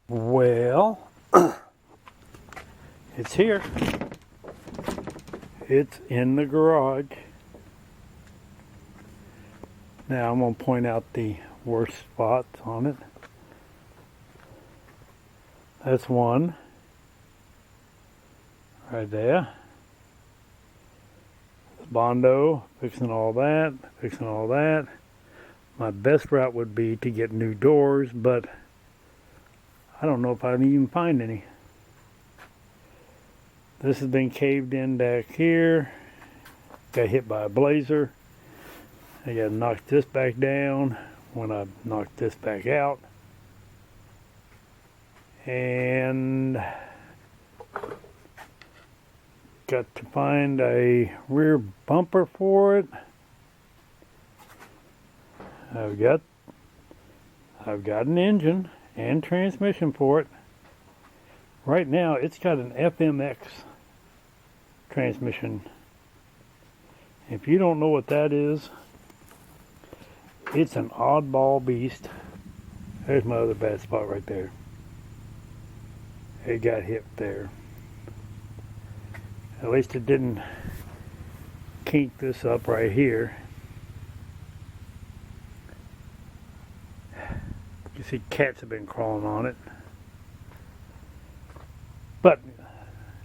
Well, it's here. It's in the garage. Now I'm going to point out the worst spots on it. That's one. Right there. Bondo, fixing all that, fixing all that. My best route would be to get new doors, but I don't know if I can even find any. This has been caved in back here. Got hit by a blazer. I got to knock this back down when I knock this back out. And got to find a rear bumper for it. I've got an engine and transmission for it. Right now it's got an FMX transmission. If you don't know what that is, it's an oddball beast. There's my other bad spot right there. It got hit there. At least it didn't kink this up right here. You see cats have been crawling on it. But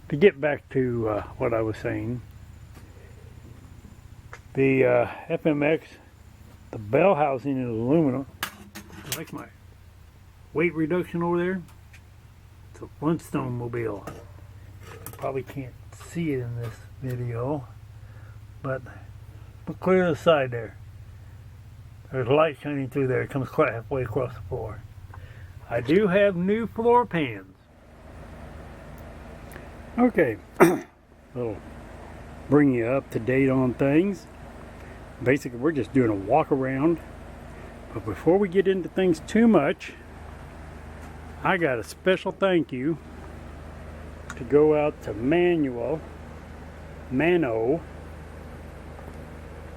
to get back to what I was saying, the FMX, the bell housing is aluminum. I like my weight reduction over there. It's a Flintstone mobile. You probably can't see it in this video, but look clear to the side there. There's light shining through there. It comes quite halfway across the floor. I do have new floor pans. Okay, that'll bring you up to date on things. Basically, we're just doing a walk around. But before we get into things too much, I got a special thank you to go out to Mano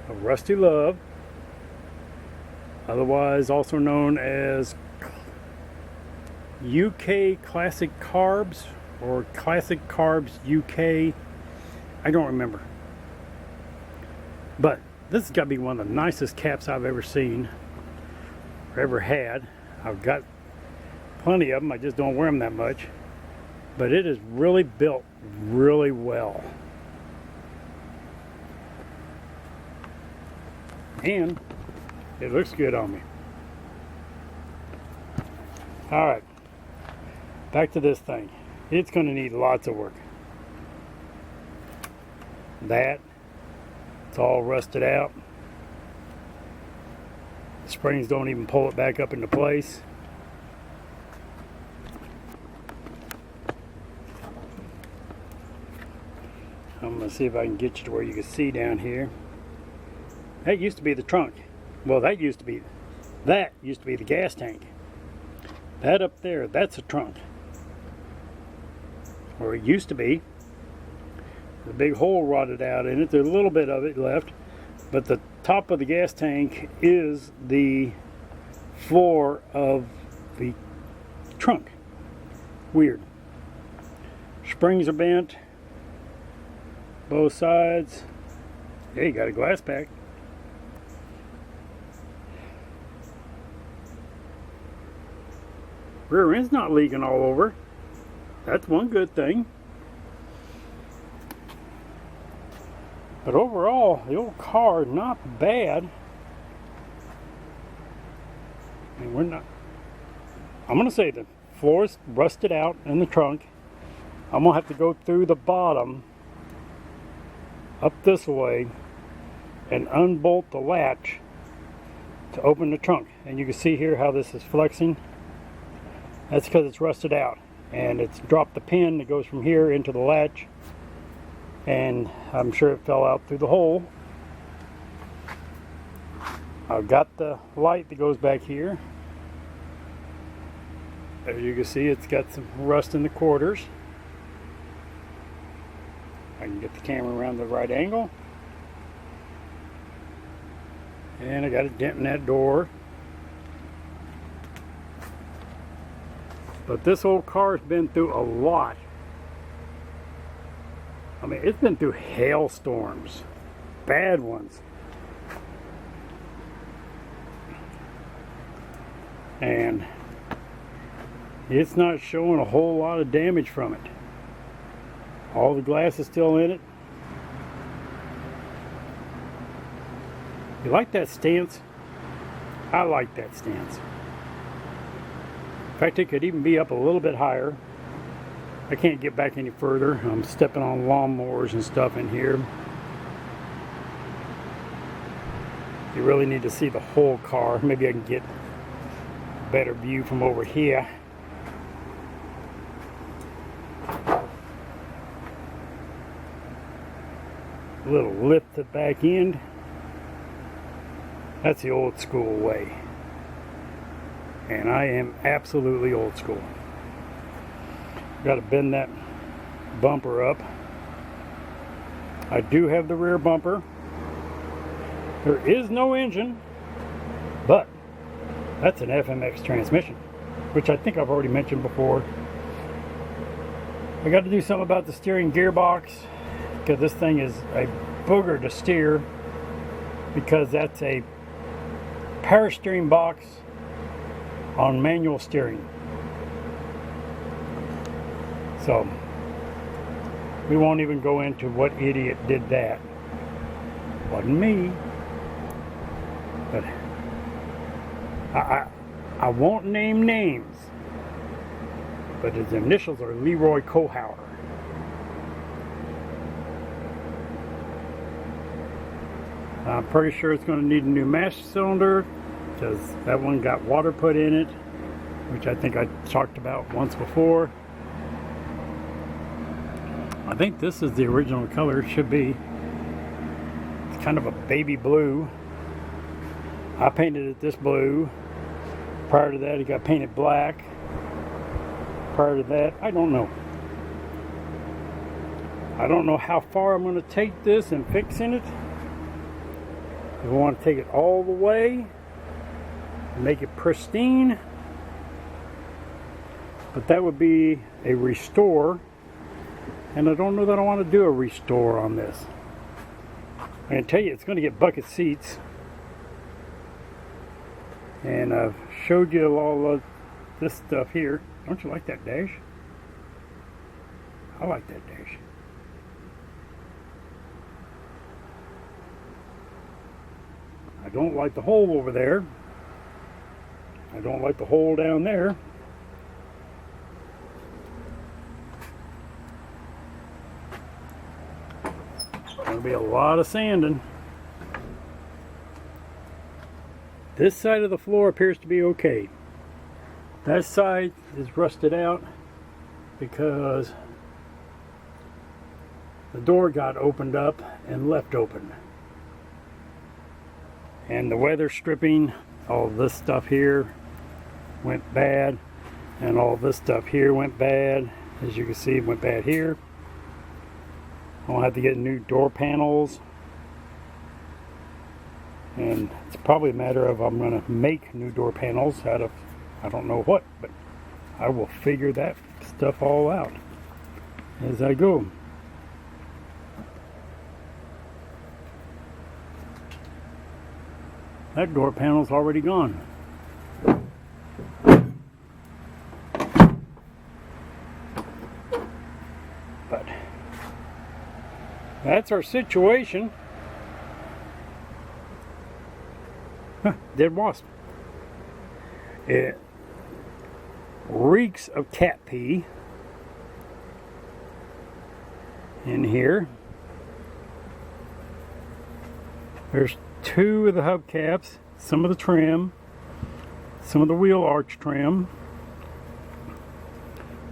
of Rusty Love, otherwise also known as UK Classic Carbs or Classic Carbs UK. I don't remember. But this has got to be one of the nicest caps I've ever seen or ever had. I've got plenty of them, I just don't wear them that much. But it is really built really well. And it looks good on me. Alright, back to this thing. It's going to need lots of work. It's all rusted out. The springs don't even pull it back up into place. I'm going to see if I can get you to where you can see down here. That used to be the trunk. Well, that used to be the gas tank. That up there, that's a trunk. Or it used to be. The big hole rotted out in it. There's a little bit of it left. But the top of the gas tank is the floor of the trunk. Weird. Springs are bent. Both sides. Hey, you got a glass pack. Rear end's not leaking all over. That's one good thing. But overall, the old car, not bad. And I'm going to say the floor's rusted out in the trunk. I'm going to have to go through the bottom up this way and unbolt the latch to open the trunk. And you can see here how this is flexing. That's because it's rusted out. And it's dropped the pin that goes from here into the latch. And I'm sure it fell out through the hole. I've got the light that goes back here. As you can see, it's got some rust in the quarters. I can get the camera around the right angle. And I got a dent in that door. But this old car's been through a lot. I mean, it's been through hailstorms, bad ones. And it's not showing a whole lot of damage from it. All the glass is still in it. You like that stance? I like that stance. In fact, it could even be up a little bit higher. I can't get back any further. I'm stepping on lawnmowers and stuff in here. You really need to see the whole car. Maybe I can get a better view from over here. A little lift at the back end. That's the old school way. And I am absolutely old school. Got to bend that bumper up. I do have the rear bumper. There is no engine, but that's an FMX transmission, which I think I've already mentioned before. I got to do something about the steering gearbox, because this thing is a booger to steer, because that's a power steering box on manual steering. So we won't even go into what idiot did that. Wasn't me. But I won't name names, but his initials are Leroy Kohauer. I'm pretty sure it's going to need a new master cylinder, because that one got water put in it, which I think I talked about once before. I think this is the original color. It should be. It's kind of a baby blue. I painted it this blue. Prior to that, it got painted black. Prior to that, I don't know. I don't know how far I'm going to take this and fixing it. If I want to take it all the way, make it pristine, but that would be a restore, and I don't know that I want to do a restore on this. I can tell you it's going to get bucket seats, and I've showed you all of this stuff here. Don't you like that dash? I like that dash. I don't like the hole over there. I don't like the hole down there. There'll be a lot of sanding. This side of the floor appears to be okay. That side is rusted out because the door got opened up and left open. And the weather stripping, all this stuff here went bad, and all this stuff here went bad. As you can see, it went bad here. I'll have to get new door panels, and it's probably a matter of I'm going to make new door panels out of I don't know what, but I will figure that stuff all out as I go. That door panel's already gone. But that's our situation. Dead wasp. It reeks of cat pee in here. There's two of the hubcaps, some of the trim, some of the wheel arch trim.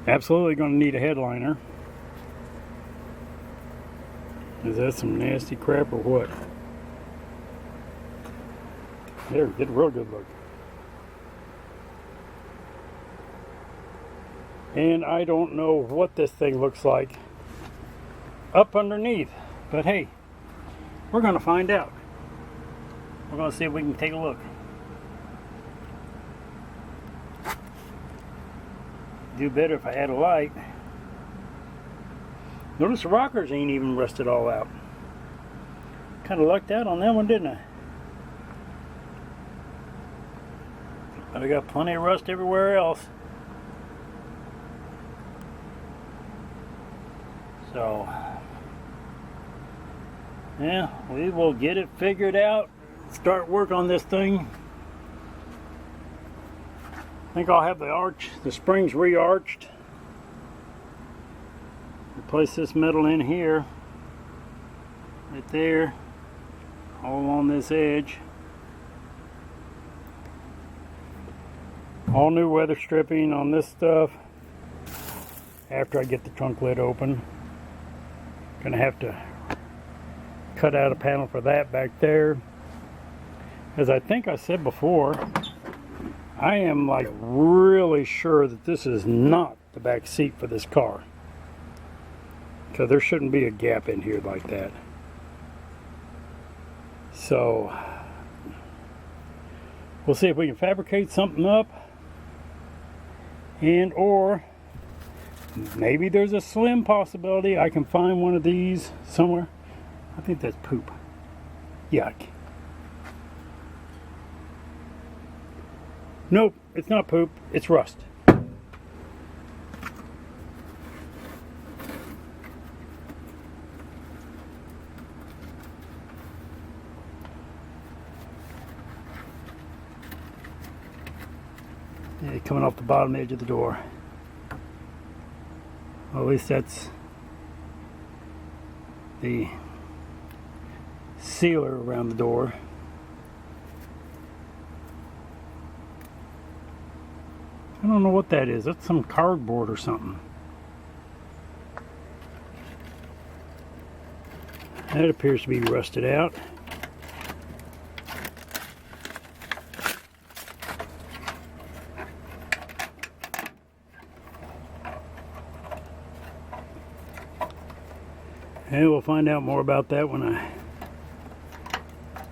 Absolutely going to need a headliner. Is that some nasty crap or what? There, get a real good look. And I don't know what this thing looks like up underneath, but hey, we're going to find out. We're going to see if we can take a look. do better if I had a light. Notice the rockers ain't even rusted all out. Kind of lucked out on that one, didn't I? But I got plenty of rust everywhere else. So, yeah, we will get it figured out. Start work on this thing. I think I'll have the springs re-arched. Replace this metal in here, right there, all along this edge. All new weather stripping on this stuff after I get the trunk lid open. Gonna have to cut out a panel for that back there. As I think I said before, I am like really sure that this is not the back seat for this car. So there shouldn't be a gap in here like that. So we'll see if we can fabricate something up, and or maybe there's a slim possibility I can find one of these somewhere. I think that's poop. Yuck. Nope, it's not poop, it's rust. Yeah, coming off the bottom edge of the door. Well, at least that's the sealer around the door. I don't know what that is. That's some cardboard or something. That appears to be rusted out. And we'll find out more about that when I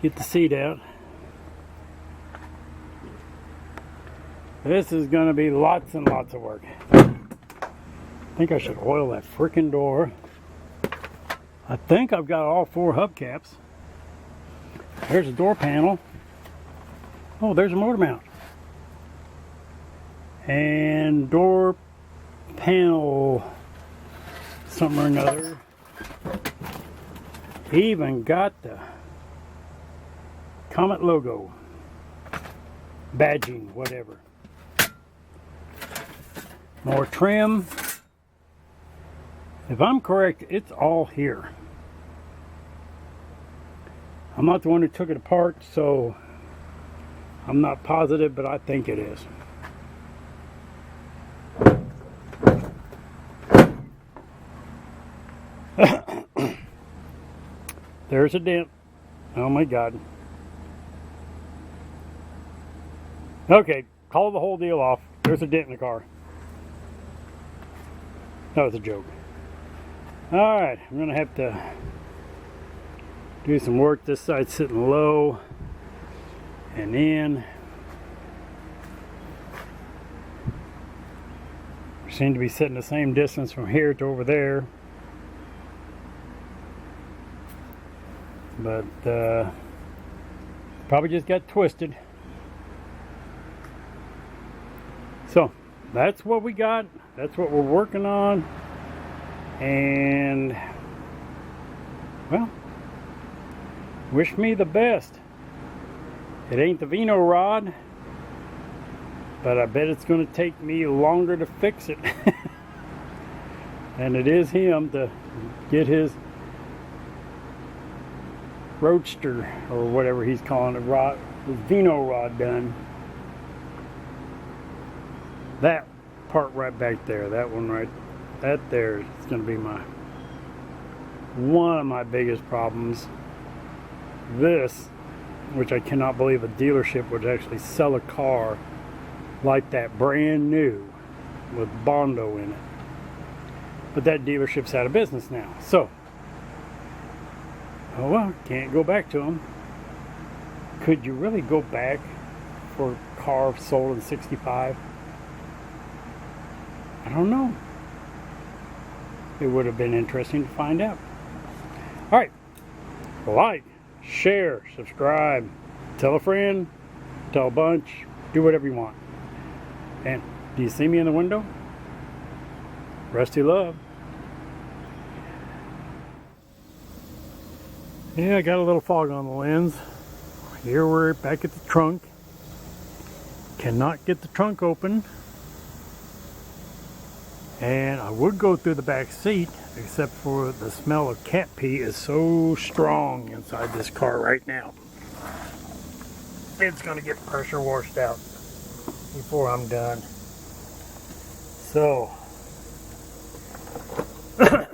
get the seat out. This is going to be lots and lots of work. I think I should oil that frickin' door. I think I've got all 4 hubcaps. There's a door panel. Oh, there's a motor mount. And door panel something or another. Even got the Comet logo. Badging, whatever. More trim. If I'm correct, it's all here. I'm not the one who took it apart, so I'm not positive, but I think it is. There's a dent. Oh my God. Okay, call the whole deal off. There's a dent in the car. That was a joke. Alright, I'm going to have to do some work. This side's sitting low and in. We seem to be sitting the same distance from here to over there. But probably just got twisted. So that's what we got. That's what we're working on. And well, wish me the best. It ain't the Vino rod, but I bet it's going to take me longer to fix it than it is him to get his roadster or whatever he's calling it, rod, his Vino rod done. That part right back there, that one right, that there is going to be one of my biggest problems. This, which I cannot believe a dealership would actually sell a car like that brand new with Bondo in it. But that dealership's out of business now, so oh well, can't go back to them. Could you really go back for a car sold in '65? don't know. It would have been interesting to find out. Alright, like, share, subscribe, tell a friend, tell a bunch, do whatever you want. And do you see me in the window? Rusty love. Yeah, I got a little fog on the lens. Here we're back at the trunk. Cannot get the trunk open. And I would go through the back seat, except for the smell of cat pee is so strong inside this car right now. It's gonna get pressure washed out before I'm done. So can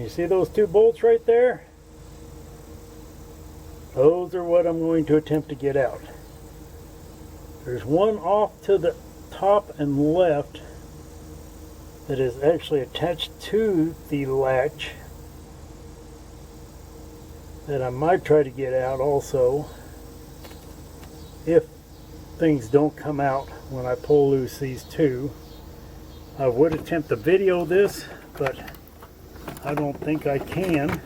you see those two bolts right there? Those are what I'm going to attempt to get out. There's one off to the top and left that is actually attached to the latch that I might try to get out also if things don't come out when I pull loose these two. I would attempt to video this, but I don't think I can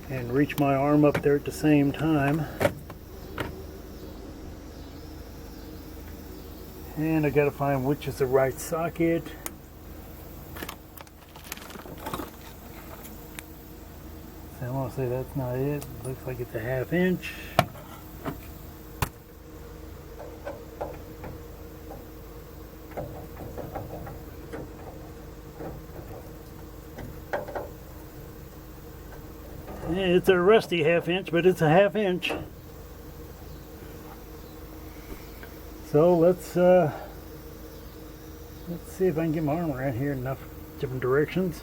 and reach my arm up there at the same time. And I gotta find which is the right socket. So I want to say that's not it. Looks like it's a 1/2 inch. It's a rusty 1/2 inch, but it's a 1/2 inch. So let's see if I can get my arm around here in enough different directions.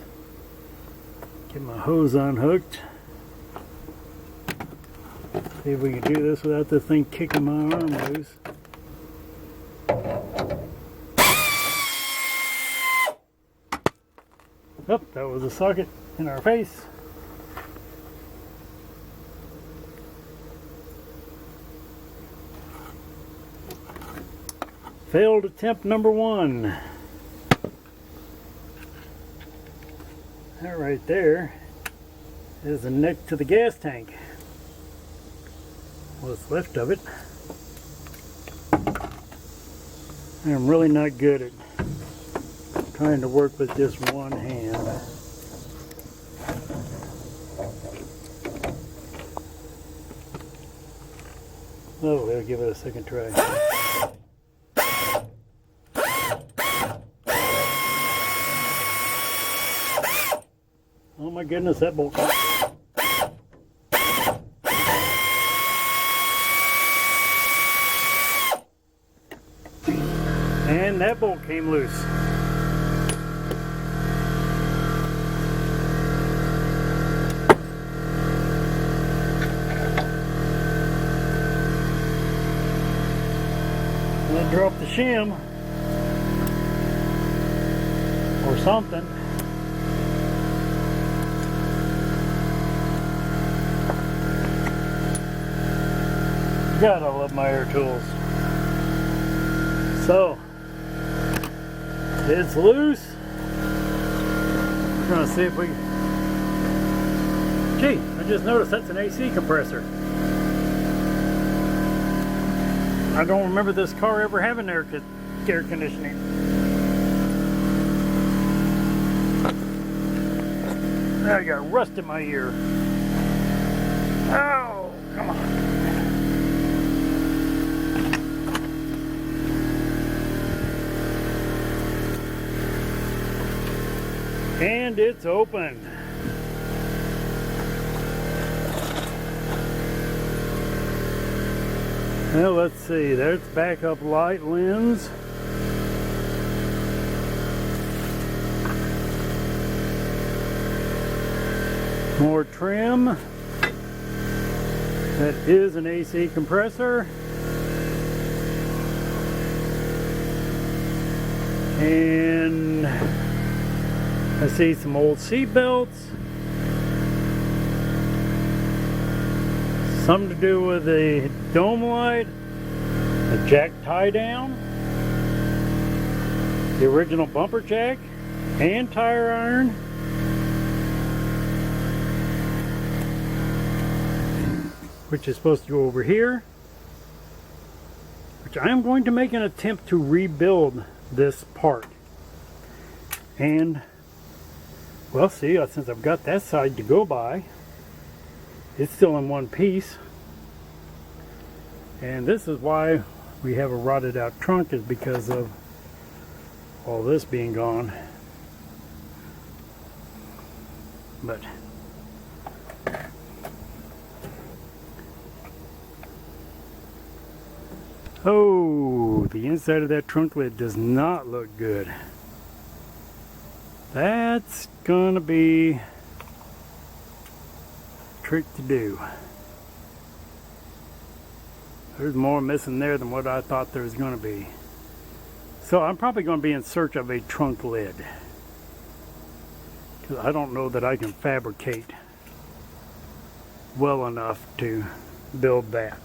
Get my hose unhooked. See if we can do this without this thing kicking my arm loose. Oh, that was a socket in our face. Failed attempt number 1. That right there is the neck to the gas tank. What's left of it. I'm really not good at trying to work with just one hand. Oh, we'll give it a second try. Oh my goodness, that bolt. And that bolt came loose. I'll drop the shim or something. God, I love my air tools. So, it's loose. We're gonna see if we... Gee, I just noticed that's an AC compressor. I don't remember this car ever having air conditioning. I got rust in my ear. Oh, come on. And it's open. Well, let's see. There's backup light lens. More trim. That is an AC compressor. And I see some old seat belts. something to do with the dome light, the jack tie down, the original bumper jack, and tire iron. Which is supposed to go over here. Which I am going to make an attempt to rebuild this part. And, well, see, since I've got that side to go by, it's still in one piece. And this is why we have a rotted out trunk, is because of all this being gone. But oh, the inside of that trunk lid does not look good. That's gonna be a trick to do. There's more missing there than what I thought there was gonna be. So I'm probably gonna be in search of a trunk lid, because I don't know that I can fabricate well enough to build that.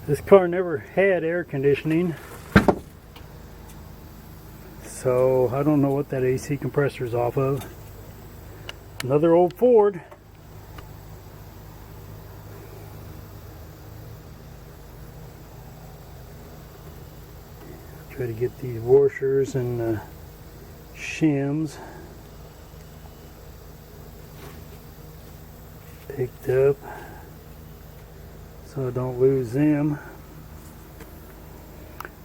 This car never had air conditioning, so I don't know what that AC compressor is off of. Another old Ford. Try to get these washers and shims picked up, so I don't lose them.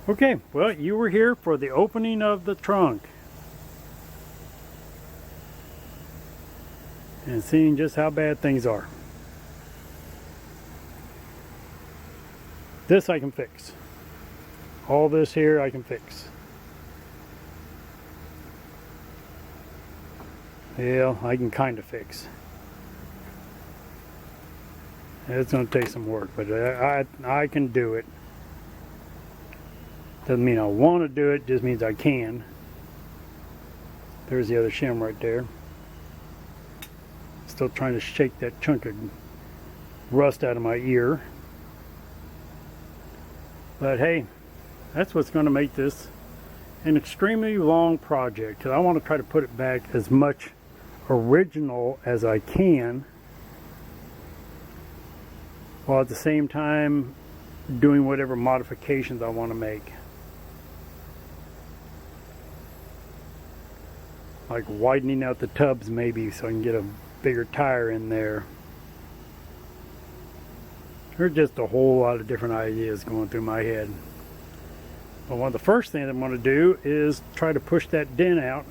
Okay, well, you were here for the opening of the trunk and seeing just how bad things are. This I can fix. All this here I can fix. Yeah, I can kind of fix. It's going to take some work, but I can do it. Doesn't mean I want to do it, just means I can. There's the other shim right there. Still trying to shake that chunk of rust out of my ear. But hey, that's what's going to make this an extremely long project, because I want to try to put it back as much original as I can, while at the same time doing whatever modifications I want to make. Like widening out the tubs maybe so I can get a bigger tire in there. There's just a whole lot of different ideas going through my head. But one of the first things I'm going to do is try to push that dent out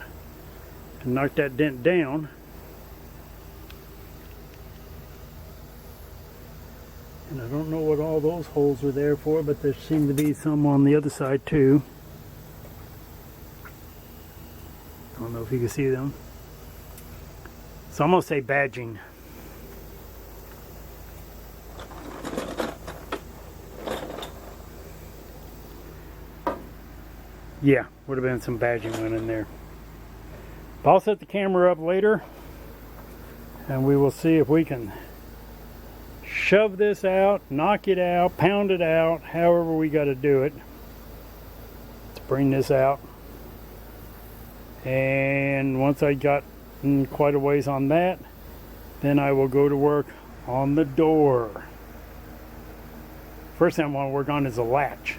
and knock that dent down. And I don't know what all those holes were there for, but there seem to be some on the other side too. Don't know if you can see them. So I'm going to say badging. Yeah, would have been some badging went in there. But I'll set the camera up later and we will see if we can shove this out, knock it out, pound it out, however we got to do it to bring this out. And once I got quite a ways on that, then I will go to work on the door. First thing I want to work on is a latch.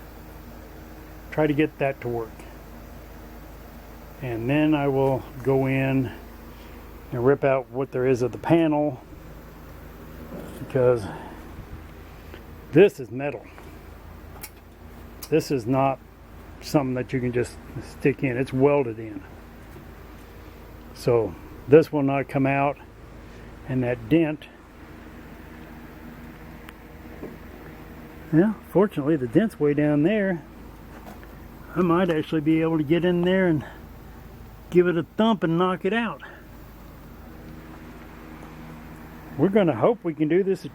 Try to get that to work. And then I will go in and rip out what there is of the panel, because this is metal. This is not something that you can just stick in. It's welded in. So this will not come out, and that dent, yeah, fortunately the dent's way down there. I might actually be able to get in there and give it a thump and knock it out. we're going to hope we can do this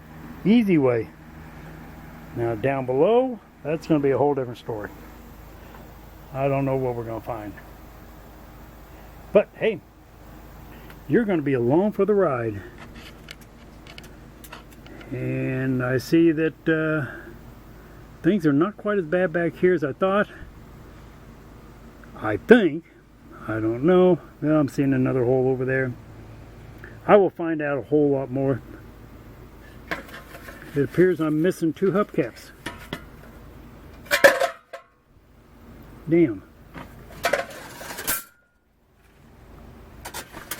easy way. Now down below, that's going to be a whole different story. I don't know what we're going to find. But hey, you're going to be along for the ride. And I see that things are not quite as bad back here as I thought. I think. I don't know. Well, I'm seeing another hole over there. I will find out a whole lot more. It appears I'm missing 2 hubcaps. Damn.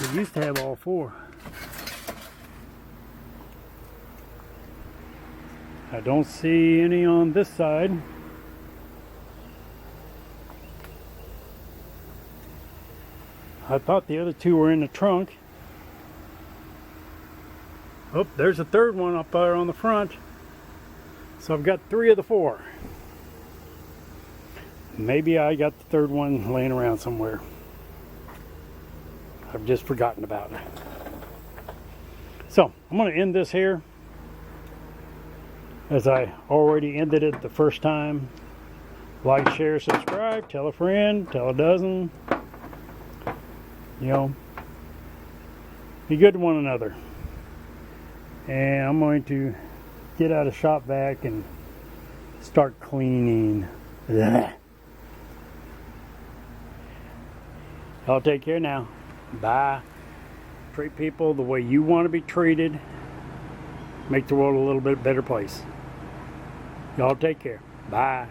We used to have all 4. I don't see any on this side. I thought the other 2 were in the trunk. Oh, there's a 3rd one up there on the front. So I've got 3 of the 4. Maybe I got the 3rd one laying around somewhere. I've just forgotten about it. So I'm going to end this here, as I already ended it the first time. Like, share, subscribe, tell a friend, tell a dozen. You know, be good to one another. And I'm going to get out of shop vac and start cleaning. Y'all take care now. Bye. Treat people the way you want to be treated. Make the world a little bit better place. Y'all take care. Bye.